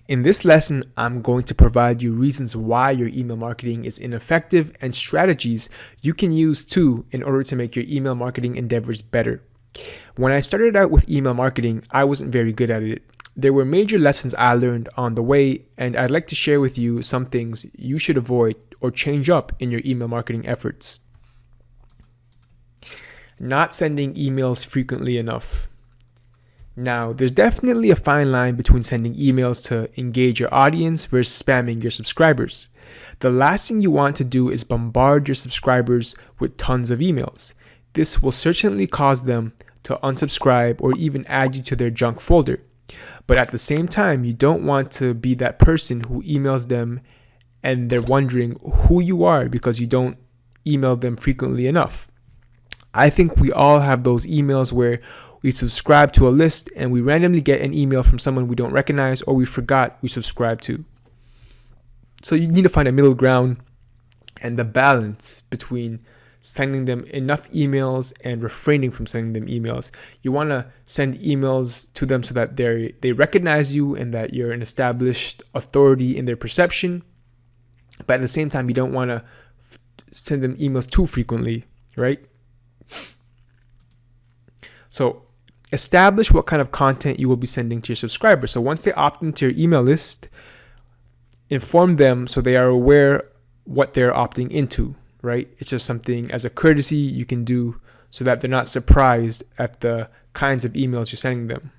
In this lesson, I'm going to provide you reasons why your email marketing is ineffective and strategies you can use too in order to make your email marketing endeavors better. When I started out with email marketing, I wasn't very good at it. There were major lessons I learned on the way, and I'd like to share with you some things you should avoid or change up in your email marketing efforts. Not sending emails frequently enough. Now, there's definitely a fine line between sending emails to engage your audience versus spamming your subscribers. The last thing you want to do is bombard your subscribers with tons of emails. This will certainly cause them to unsubscribe or even add you to their junk folder. But at the same time, you don't want to be that person who emails them and they're wondering who you are because you don't email them frequently enough. I think we all have those emails where we subscribe to a list and we randomly get an email from someone we don't recognize or we forgot we subscribed to. So you need to find a middle ground and the balance between sending them enough emails and refraining from sending them emails. You want to send emails to them so that they recognize you and that you're an established authority in their perception. But at the same time, you don't want to send them emails too frequently, right? So establish what kind of content you will be sending to your subscribers. So once they opt into your email list, inform them so they are aware what they're opting into, right? It's just something as a courtesy you can do so that they're not surprised at the kinds of emails you're sending them.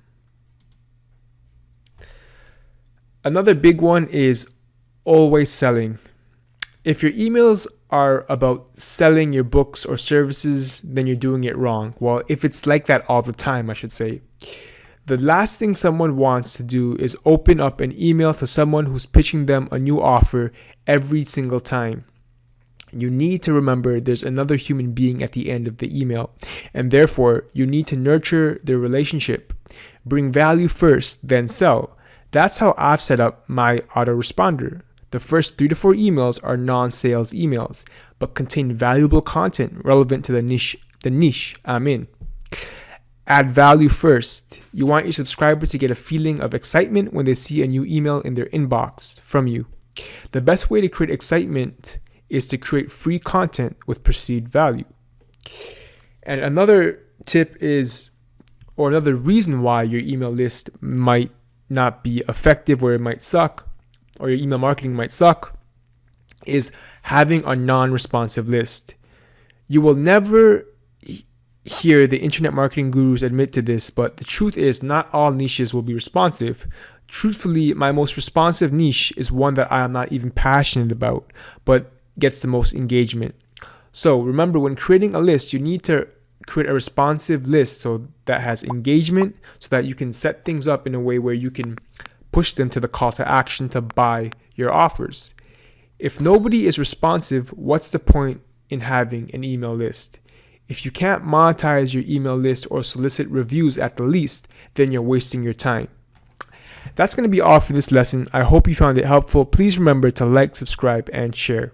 Another big one is always selling. If your emails are about selling your books or services, then you're doing it wrong. Well, if it's like that all the time, I should say. The last thing someone wants to do is open up an email to someone who's pitching them a new offer every single time. You need to remember there's another human being at the end of the email, and therefore you need to nurture their relationship. Bring value first, then sell. That's how I've set up my autoresponder. The first 3 to 4 emails are non-sales emails, but contain valuable content relevant to the niche I'm in. Add value first. You want your subscribers to get a feeling of excitement when they see a new email in their inbox from you. The best way to create excitement is to create free content with perceived value. And another tip is, or another reason why your email list might not be effective or it might suck, or your email marketing might suck, is having a non-responsive list. You will never hear the internet marketing gurus admit to this, but the truth is not all niches will be responsive. Truthfully, my most responsive niche is one that I am not even passionate about, but gets the most engagement. So remember, when creating a list, you need to create a responsive list so that has engagement, so that you can set things up in a way where you can push them to the call to action to buy your offers. If nobody is responsive, what's the point in having an email list? If you can't monetize your email list or solicit reviews at the least, then you're wasting your time. That's going to be all for this lesson. I hope you found it helpful. Please remember to like, subscribe, and share.